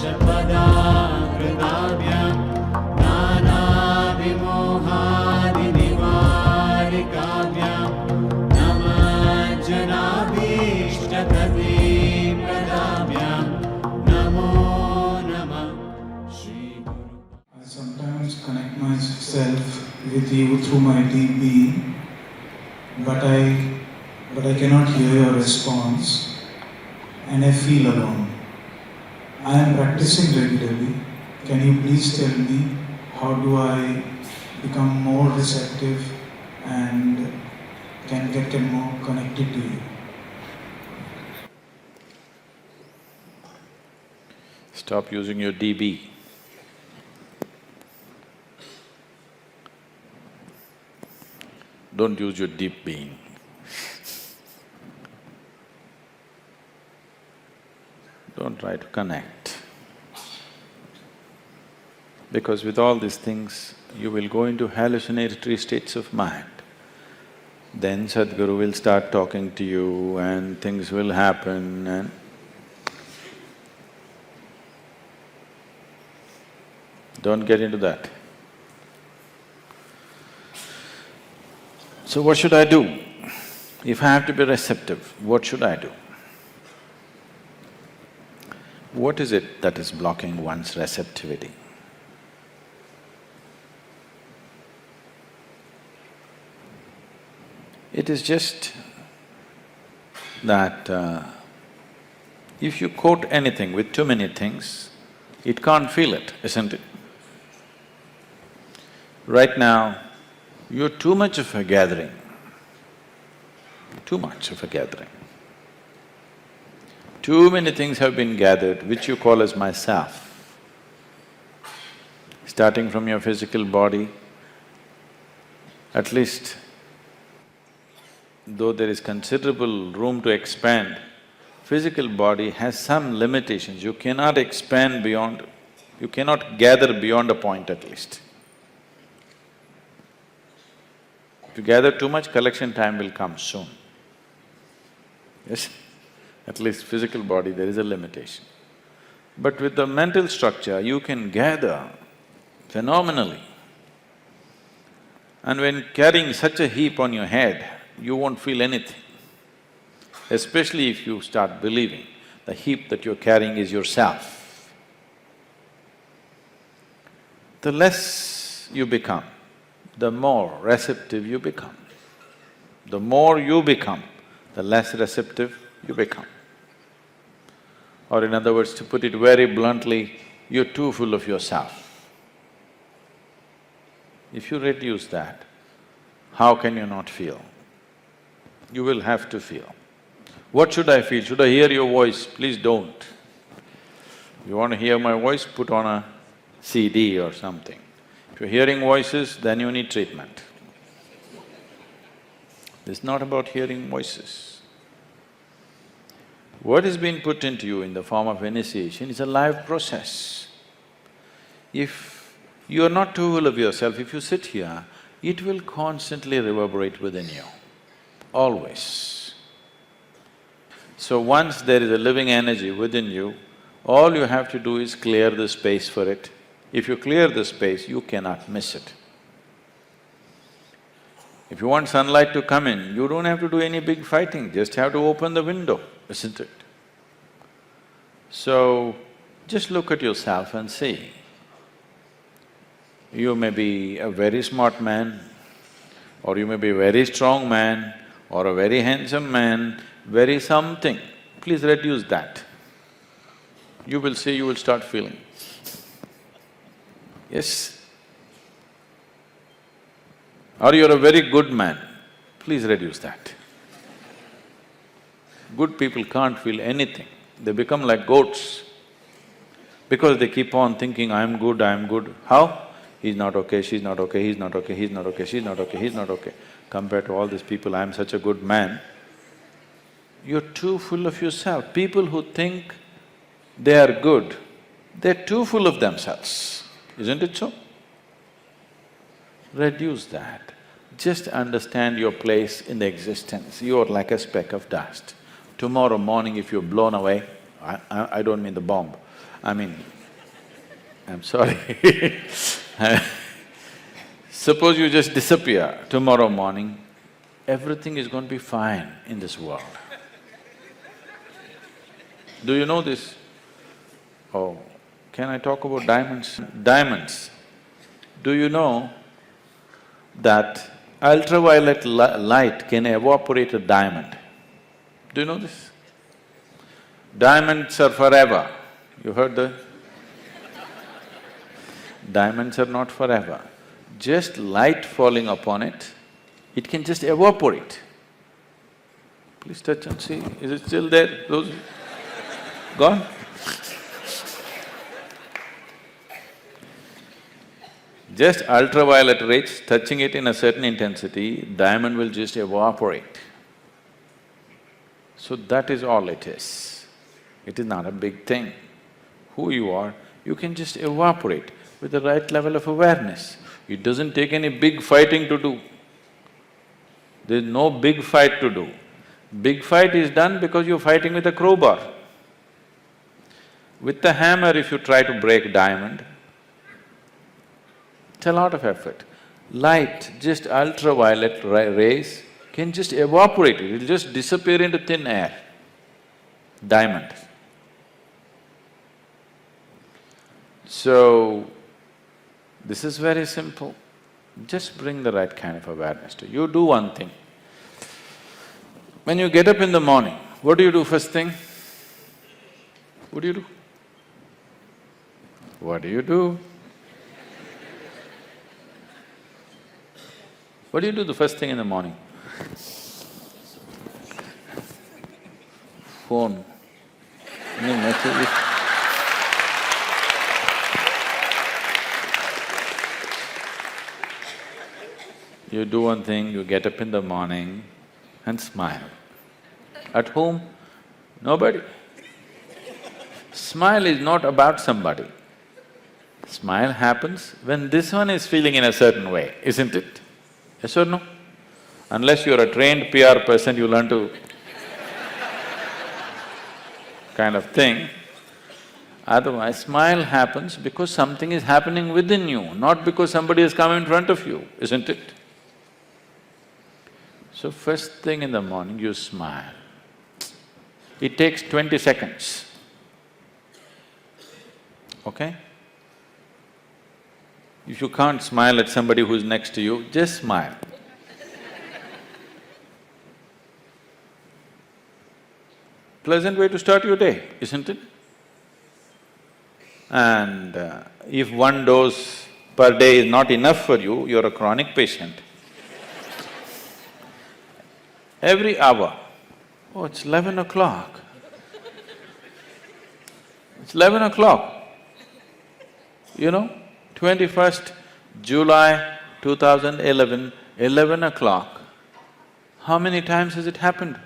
कृताभ्यां नानाविमोहादिनिवारिकाभ्यां नमः जनाभीष्टप्रदाभ्यां नमो नमः श्रीगुरु। I sometimes connect myself with you through my deep being, but I cannot hear your response, and I feel alone. I am practicing regularly. Can you please tell me how do I become more receptive and can get more connected to you? Stop using your DB. Don't use your deep being. Don't try to connect. Because with all these things, you will go into hallucinatory states of mind. Then Sadhguru will start talking to you and things will happen and… Don't get into that. So what should I do? If I have to be receptive, what should I do? What is it that is blocking one's receptivity? It is just that if you quote anything with too many things, it can't feel it, isn't it? Right now, you're too much of a gathering, too much of a gathering. Too many things have been gathered which you call as myself. Starting from your physical body, at least though there is considerable room to expand, physical body has some limitations. You cannot expand beyond… you cannot gather beyond a point at least. If you gather too much, collection time will come soon. Yes? At least physical body, there is a limitation. But with the mental structure, you can gather phenomenally. And when carrying such a heap on your head, you won't feel anything. Especially if you start believing the heap that you're carrying is yourself. The less you become, the more receptive you become. The more you become, the less receptive you become. Or in other words, to put it very bluntly, you're too full of yourself. If you reduce that, how can you not feel? You will have to feel. What should I feel? Should I hear your voice? Please don't. You want to hear my voice, put on a CD or something. If you're hearing voices, then you need treatment. It's not about hearing voices. What is being put into you in the form of initiation is a live process. If you are not too full of yourself, if you sit here, it will constantly reverberate within you, always. So once there is a living energy within you, all you have to do is clear the space for it. If you clear the space, you cannot miss it. If you want sunlight to come in, you don't have to do any big fighting, just have to open the window, isn't it? So, just look at yourself and see. You may be a very smart man, or you may be a very strong man, or a very handsome man, very something. Please reduce that. You will see, you will start feeling. Yes? Or you're a very good man, please reduce that. Good people can't feel anything, they become like goats. Because they keep on thinking, I'm good, I'm good. How? He's not okay, she's not okay, he's not okay, he's not okay, she's not okay, he's not okay. Compared to all these people, I'm such a good man. You're too full of yourself. People who think they are good, they're too full of themselves, isn't it so? Reduce that. Just understand your place in the existence. You are like a speck of dust. Tomorrow morning if you're blown away, I don't mean the bomb, I mean, I'm sorry Suppose you just disappear tomorrow morning, everything is going to be fine in this world. Do you know this? Oh, can I talk about diamonds? Diamonds. Do you know that ultraviolet light can evaporate a diamond? Do you know this? Diamonds are forever. You heard that? Diamonds are not forever. Just light falling upon it, it can just evaporate. Please touch and see, is it still there? Those… gone? Just ultraviolet rays touching it in a certain intensity, diamond will just evaporate. So that is all it is. It is not a big thing. Who you are, you can just evaporate with the right level of awareness. It doesn't take any big fighting to do. There's no big fight to do. Big fight is done because you're fighting with a crowbar. With the hammer, if you try to break diamond, it's a lot of effort. Light, just ultraviolet rays can just evaporate it, it'll just disappear into thin air. Diamond. So, this is very simple. Just bring the right kind of awareness to you. You do one thing. When you get up in the morning, what do you do first thing? What do you do? What do you do? What do you do the first thing in the morning? Phone. Any messages? You do one thing, you get up in the morning and smile. At home, nobody. Smile is not about somebody. Smile happens when this one is feeling in a certain way, isn't it? Yes or no? Unless you're a trained PR person, you learn to kind of thing. Otherwise, smile happens because something is happening within you, not because somebody has come in front of you, isn't it? So first thing in the morning, you smile. It takes 20 seconds, okay? If you can't smile at somebody who's next to you, just smile. Pleasant way to start your day, isn't it? And if one dose per day is not enough for you, you're a chronic patient. Every hour, oh, it's 11 o'clock. It's 11 o'clock. You know, 21st July 2011, 11 o'clock. How many times has it happened?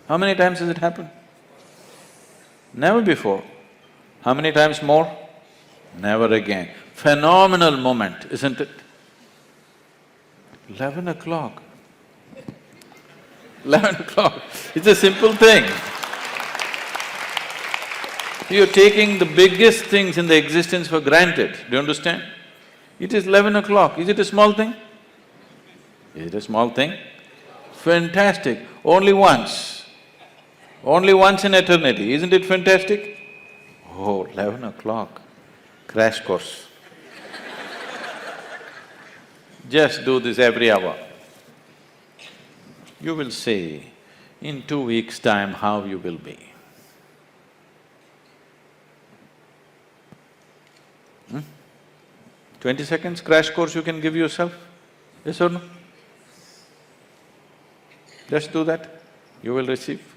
How many times has it happened? Never before. How many times more? Never again. Phenomenal moment, isn't it? 11 o'clock. 11 o'clock, it's a simple thing. You're taking the biggest things in the existence for granted, do you understand? It is 11 o'clock, is it a small thing? Is it a small thing? Fantastic, only once in eternity, isn't it fantastic? Oh, 11 o'clock, crash course. Just do this every hour. You will see in 2 weeks' time how you will be. 20 seconds crash course you can give yourself, yes or no? Just do that, you will receive.